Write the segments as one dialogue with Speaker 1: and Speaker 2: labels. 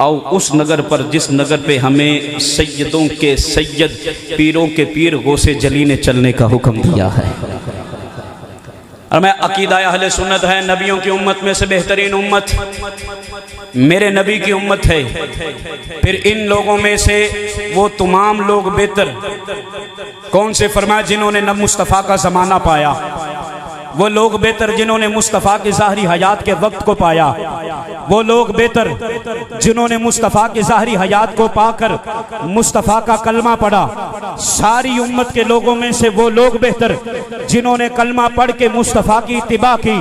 Speaker 1: आओ उस नगर पर जिस नगर पे हमें सैयदों के सैयद पीरों के पीर गौसे जली ने चलने का हुक्म दिया है। और मैं अकीदा अहले सुन्नत है, नबियों की उम्मत में से बेहतरीन उम्मत मेरे नबी की उम्मत है। फिर इन लोगों में से वो तमाम लोग बेहतर कौन से? फरमाया जिन्होंने न मुस्तफ़ा का ज़माना पाया, वो लोग बेहतर जिन्होंने मुस्तफ़ा की ज़ाहरी हयात के वक्त को पाया, वो लोग बेहतर जिन्होंने मुस्तफ़ा की ज़ाहरी हयात को पाकर मुस्तफ़ा का कलमा पढ़ा। सारी उम्मत के लोगों में से वो लोग बेहतर जिन्होंने कलमा पढ़ के मुस्तफ़ा की इत्तिबा की,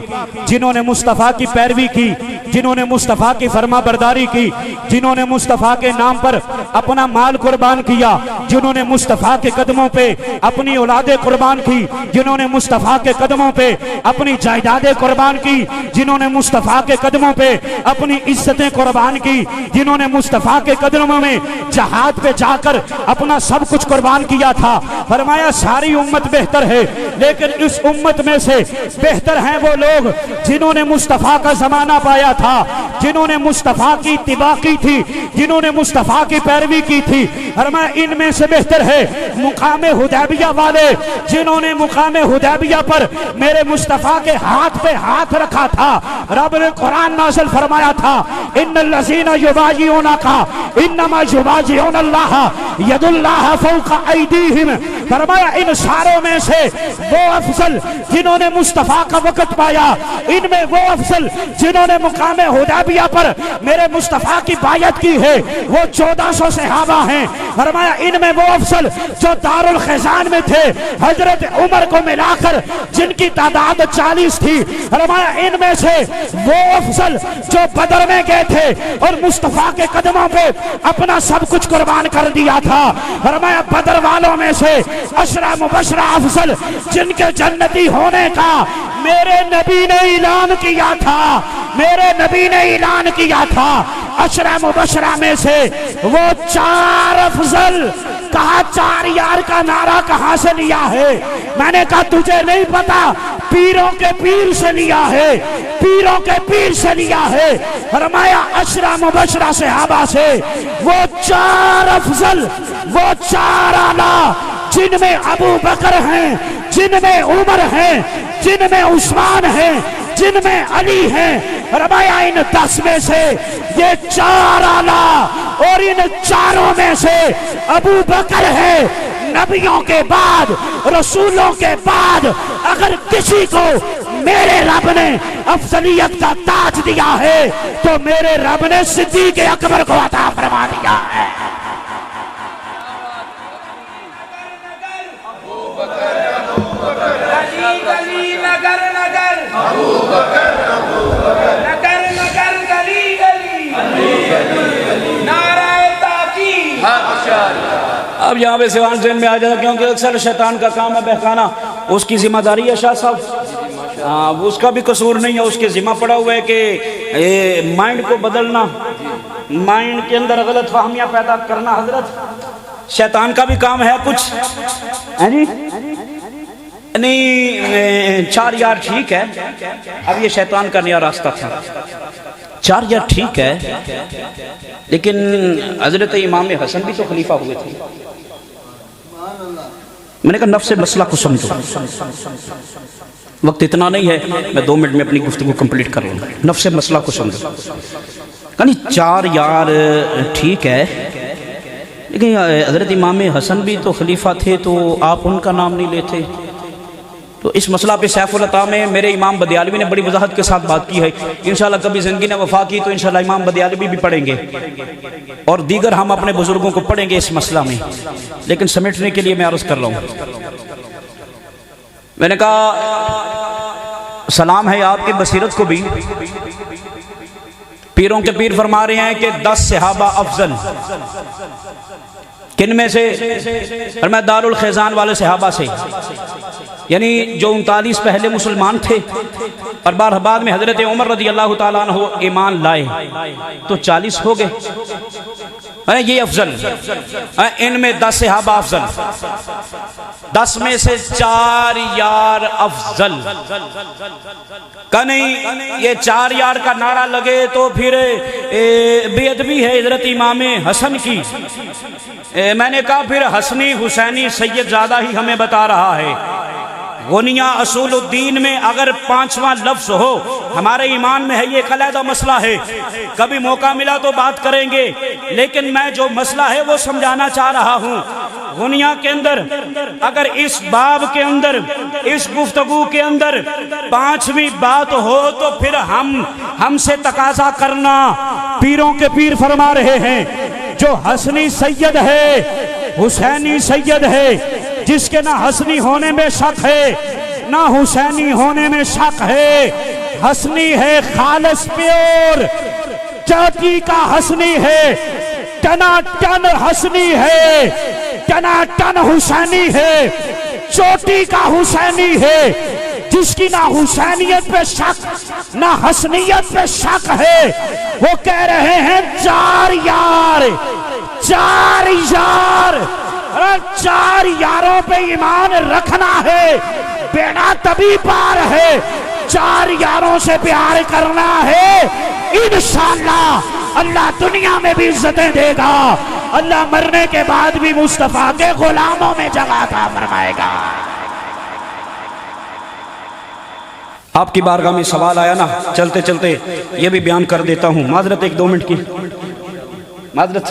Speaker 1: जिन्होंने मुस्तफ़ा की पैरवी की, जिन्होंने मुस्तफ़ा की फरमा बरदारी की, जिन्होंने मुस्तफ़ा के नाम पर अपना माल कुर्बान किया, जिन्होंने मुस्तफ़ा के कदमों पे अपनी औलादे कुर्बान की, जिन्होंने मुस्तफ़ा के कदमों पे अपनी जायदादें कुर्बान की, जिन्होंने मुस्तफ़ा के कदमों पे अपनी इज्जतें कुर्बान की, जिन्होंने मुस्तफ़ा के कदमों में जहाद पे जाकर अपना सब कुछ कुर्बान किया था। फरमाया सारी उम्मत बेहतर है, लेकिन इस उम्मत में से बेहतर हैं वो लोग जिन्होंने मुस्तफ़ा का ज़माना पाया था, जिन्होंने मुस्तफ़ा की इत्तिबा की थी, जिन्होंने मुस्तफ़ा की पैरवी की थी। फरमाया इनमें से बेहतर है मुकाम हुदैबिया वाले, जिन्होंने मुकाम हुदैबिया पर मेरे मुस्तफ़ा के हाथ पे हाथ रखा था। रब ने कुरान नाज़िल फरमाया था, इन्नल्लज़ीना युबायिऊनका इन्नमा युबायिऊनल्लाह यदुल्लाह फौका ऐदीहिम। फरमाया इन सारों में से वो अफजल जिन्होंने मुस्तफ़ा का वक़्त पाया, इनमें वो अफजल जिन्होंने मुकाम हुदैबिया पर मेरे मुस्तफ़ा की बायत की है वो 1400 सहाबा हैं। फरमाया इनमें वो अफजल जो दारुल खिज़ान में थे, हजरत उमर को मिलाकर जिनकी तादाद 40 थी। फरमाया इनमें से वो अफजल जो बदर में गए थे और मुस्तफ़ा के कदमों पे अपना सब कुछ कुर्बान कर दिया था। फरमाया बदर वालों में से अशरा मुबशरा अफजल जिनके जन्नती होने का मेरे नबी ने ऐलान किया था, मेरे नबी ने ऐलान किया था। अशरा मुबशरा में से वो 4 अफजल। कहा 4 यार का नारा कहां से लिया है? मैंने कहा तुझे नहीं पता, पीरों के पीर से लिया है, पीरों के पीर से लिया है। फरमाया अशरा मुबशरा सहाबा से वो 4 अफजल, वो 4 आला जिनमें अबू बकर हैं, जिनमें उमर हैं, जिनमें उस्मान हैं, जिनमें अली हैं। फरमाया इन 10 में से ये 4 आला और इन 4 में से अबू बकर है। नबियों के बाद, रसूलों के बाद अगर किसी को मेरे रब ने अफजलियत का ताज दिया है तो मेरे रब ने सिद्दीक़ अकबर को अता फरमा दिया है। अब यहाँ पे सिवान ज़हन में आ जाता, क्योंकि अक्सर शैतान का काम है बहकाना, उसकी जिम्मेदारी है शाह साहब। हाँ, उसका भी कसूर नहीं है, उसके जिम्मा पड़ा हुआ है कि माइंड को बदलना, माइंड के अंदर गलत फहमियाँ पैदा करना। हजरत शैतान का भी काम है कुछ, है जी नहीं। 4 यार ठीक है, अब ये शैतान का नया रास्ता था। 4 यार ठीक है, लेकिन हजरत इमाम हसन भी तो खलीफा हुए थे। मैंने कहा नफ्स मसला को समझो, वक्त इतना नहीं है, मैं 2 मिनट में अपनी गुफ्तगू कंप्लीट कर लूँगा। नफ्स मसला को समझो। कहीं 4 यार ठीक है, लेकिन हजरत इमाम हसन भी तो खलीफा थे, तो आप उनका नाम नहीं लेते। तो इस मसला पे सैफुल अता में मेरे इमाम बदियालवी ने बड़ी वजाहत के साथ बात की है। इंशाल्लाह कभी ज़िंदगी ने वफा की तो इंशाल्लाह इमाम बदियालवी भी पढ़ेंगे और दीगर हम अपने बुजुर्गों को पढ़ेंगे इस मसला में। लेकिन समेटने के लिए मैं अर्ज कर रहा हूँ। मैंने कहा सलाम है आपकी बसीरत को भी। पीरों के पीर फरमा रहे हैं कि 10 सहाबा अफजल, किन में से? और मैं दारुल खैज़ान वाले सहाबा से, यानी जो 39 पहले मुसलमान थे और बाद में हजरत उमर रज़ी अल्लाह ताला अन्हु ईमान लाए तो 40 हो गए। ये अफजल, इनमें 10 सहाबा अफजल, 10 में से 4 यार अफजल का नहीं। ये 4 यार का नारा लगे तो फिर बेअदबी है हजरत इमाम हसन की। मैंने कहा फिर हसनी हुसैनी सैयद ज़्यादा ही हमें बता रहा है। गुनिया असूलुद्दीन में अगर 5वां लफ्ज हो, हमारे ईमान में है, ये अलग मसला है, कभी मौका मिला तो बात करेंगे, लेकिन मैं जो मसला है वो समझाना चाह रहा हूँ। गुनिया के अंदर अगर इस बाब के अंदर, इस गुफ्तगू के अंदर 5वीं बात हो तो फिर हमसे तकाजा करना। पीरों के पीर फरमा रहे हैं जो हसनी सैयद है, हुसैनी सैयद है, जिसके ना हसनी होने में शक है ना हुसैनी होने में शक है, हसनी है खालिस प्योर, चौकी का हसनी है, टनाटन हसनी है, टनाटन हुसैनी है, चोटी का हुसैनी है, जिसकी ना हुसैनियत पे शक ना हसनियत पे शक है। वो कह रहे हैं 4 यार, 4 यार, 4 यारों पे ईमान रखना है, बेड़ा तभी पार है, 4 यारों से प्यार करना है, इंशाअल्लाह अल्लाह दुनिया में भी इज्जतें देगा, अल्लाह मरने के बाद भी मुस्तफा के गुलामों में जगह अता फरमाएगा। आपकी बारगाह में सवाल आया ना, चलते चलते ये भी बयान कर देता हूँ। माजरत 1-2 मिनट की माजरत,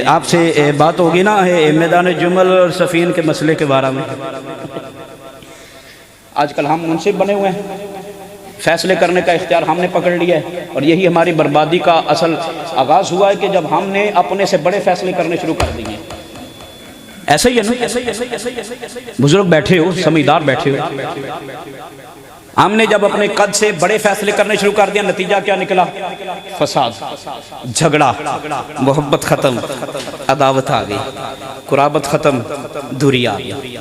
Speaker 1: आपसे बात होगी ना मैदान जुमल और सफ़ीन के मसले के बारे में। आजकल हम मुंसिफ बने हुए हैं, फैसले करने का इख्तियार हमने पकड़ लिया है, और यही हमारी बर्बादी का असल आगाज़ हुआ है कि जब हमने अपने से बड़े फैसले करने शुरू कर दिए। ऐसा ही है ना, बुजुर्ग बैठे हो, समझदार बैठे हो, हमने जब अपने कद से बड़े फैसले करने शुरू कर दिया, नतीजा क्या निकला? फसाद, झगड़ा, मोहब्बत खत्म, अदावत आ गई, कुराबत खत्म, दूरी आ गई।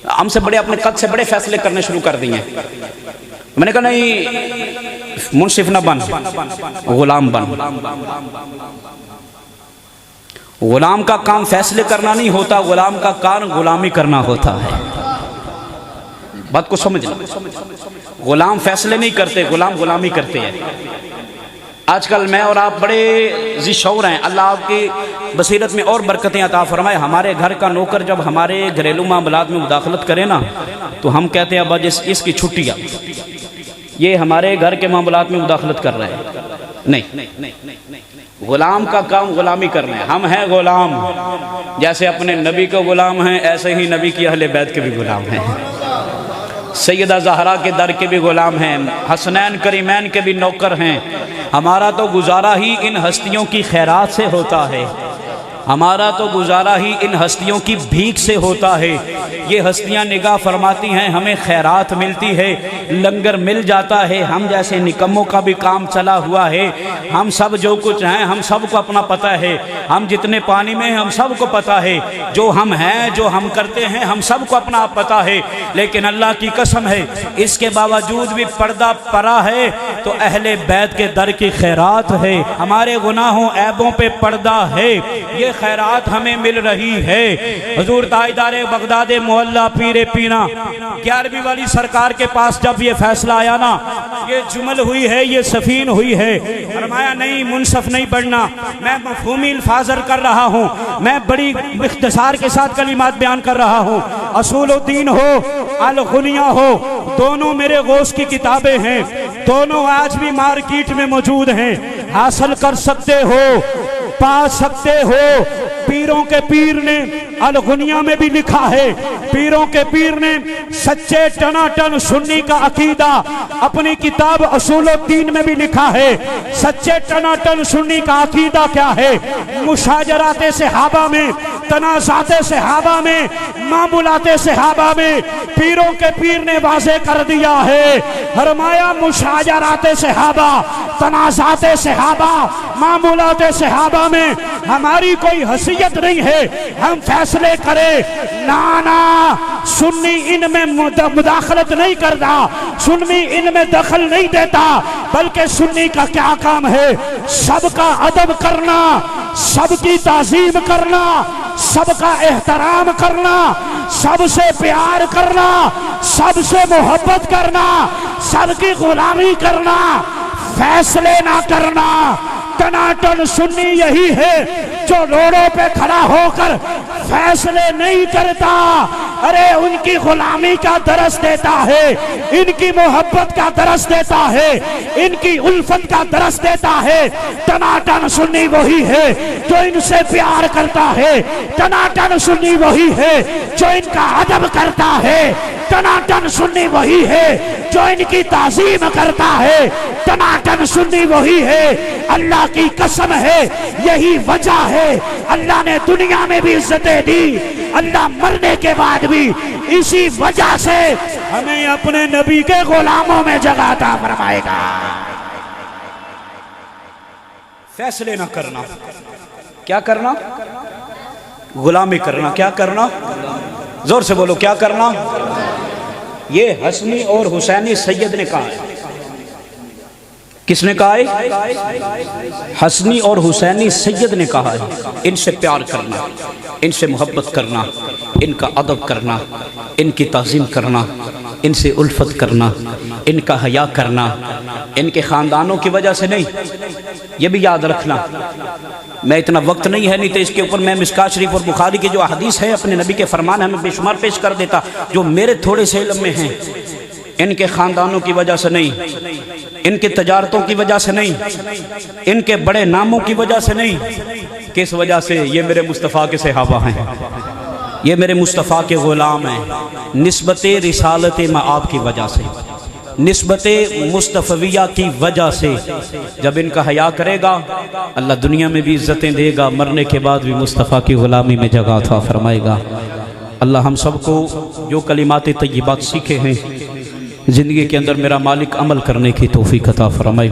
Speaker 1: हमसे बड़े अपने कद से बड़े फैसले करने शुरू कर दिए। मैंने कहा नहीं, मुंसिफ न बन, गुलाम बन। गुलाम का काम फैसले करना नहीं होता, गुलाम का काम गुलामी करना होता है। बात को समझना, गुलाम फैसले नहीं करते, गुलाम गुलामी करते हैं। आजकल मैं और आप बड़े ज़िशौर हैं, अल्लाह आपकी बसीरत में और बरकतें अता फरमाए। हमारे घर का नौकर जब हमारे घरेलू मामलात में मुदाखलत करे ना, तो हम कहते हैं अब इसकी छुट्टी, ये हमारे घर के मामलात में मुदाखलत कर रहे हैं। नहीं, गुलाम का काम गुलामी करना है। हम हैं गुलाम, जैसे अपने नबी को गुलाम हैं, ऐसे ही नबी की अहले बैत के भी गुलाम हैं, सैयदा ज़हरा के दर के भी गुलाम हैं, हसनैन करीमैन के भी नौकर हैं। हमारा तो गुजारा ही इन हस्तियों की खैरात से होता है, हमारा तो गुजारा ही इन हस्तियों की भीख से होता है। ये हस्तियां निगाह फरमाती हैं, हमें खैरात मिलती है, लंगर मिल जाता है। हम जैसे निकम्मों का भी काम चला हुआ है। हम सब जो कुछ हैं, हम सबको अपना पता है, हम जितने पानी में हैं हम सबको पता है, जो हम हैं, जो हम करते हैं, हम सबको अपना पता है। लेकिन अल्लाह की कसम है, इसके बावजूद भी पर्दा पड़ा है तो अहले बैत के दर की खैरात है। हमारे गुनाहों ऐबों पे पर्दा है, ये खैरात हमें मिल रही है। हुजूर ताजदारे बगदाद मोहल्ला पीरे पीना 11वीं वाली सरकार के पास जब ये फैसला आया ना, ये जुमल हुई है, ये सफीन हुई है, फरमाया नहीं, मुनसफ नहीं बढ़ना। मैं मफहूमी अल्फाजर कर रहा हूँ, मैं बड़ी इख्तिसार के साथ कलिमात बयान कर रहा हूँ। असूलुद्दीन हो, अल गुनिया हो, दोनों मेरे गौस की किताबें हैं, दोनों आज भी मार्केट में मौजूद हैं, हासिल कर सकते हो, पा सकते हो। पीरों के पीर ने अल गुनिया में भी लिखा है, पीरों के पीर ने सच्चे टनाटन सुन्नी का अकीदा अपनी किताब असूलुद्दीन में भी लिखा है। सच्चे टनाटन सुन्नी का अकीदा क्या है? मुशाजराते सहाबा में
Speaker 2: तनाज़ाते सहाबा में, मामूलाते सहाबा में पीरों के पीर ने वाज़े कर दिया है। फरमाया मुशाजराते सहाबा, तनाज़ाते सहाबा, मामूलाते सहाबा में हमारी कोई हैसियत नहीं है हम फैसले करें। ना ना, सुन्नी इनमें मुदाखलत नहीं करता, सुन्नी इनमें दखल नहीं देता, बल्कि सुन्नी का क्या काम है? सबका अदब करना, सबकी ताज़ीम करना, सबका एहतराम करना, सबसे प्यार करना, सबसे मोहब्बत करना, सबकी गुलामी करना, फैसले ना करना। टनाटन सुन्नी यही है जो रोडों पे खड़ा होकर फैसले नहीं करता, अरे उनकी गुलामी का दरस देता है, इनकी मोहब्बत का दरस देता है, इनकी उल्फत का दरस देता है। टनाटन सुन्नी वही है जो इनसे प्यार करता है, टनाटन सुन्नी वही है जो इनका अदब करता है, टनाटन सुन्नी वही है जो इनकी ताज़ीम करता है, टनाटन सुन्नी वही है। अल्लाह की कसम है यही वजह है अल्लाह ने दुनिया में भी इज्जतें दी, अल्लाह मरने के बाद भी इसी वजह से हमें अपने नबी के गुलामों में जगह अता फरमाएगा।
Speaker 1: फैसले ना करना, क्या करना? गुलामी करना। क्या करना? जोर से बोलो, क्या करना? ये हसनी और हुसैनी सैयद ने कहा है। किसने कहा है? हसनी और हुसैनी सैयद ने कहा है। इनसे प्यार करना, इनसे मोहब्बत करना, इनका अदब करना, इनकी ताज़ीम करना, इनसे उल्फत करना, इनका हया करना, इनके ख़ानदानों की वजह से नहीं। ये भी याद रखना। मैं इतना वक्त नहीं है, नहीं तो इसके ऊपर मैं मिस्कात शरीफ और बुखारी की जो हदीस है अपने नबी के फरमान हमें बेशुमार पेश कर देता, जो मेरे थोड़े से इल्म में हैं। इनके ख़ानदानों की वजह से नहीं, इनके तजारतों की वजह से नहीं, इनके बड़े नामों की वजह से नहीं। किस वजह से? ये मेरे मुस्तफ़ा के सहाबा हैं, ये मेरे मुस्तफ़ा के ग़ुलाम हैं। निस्बते रिसालत मआब की वजह से, निस्बते मुस्तफ़विया की वजह से जब इनका हया करेगा अल्लाह दुनिया में भी इज़्ज़तें देगा, मरने के बाद भी मुस्तफ़ा की ग़ुलामी में जगह अता फरमाएगा। अल्लाह हम सबको जो कलिमात तय्यबात सीखे हैं ज़िंदगी के अंदर मेरा मालिक अमल करने की तौफ़ीक़ अता फरमाए।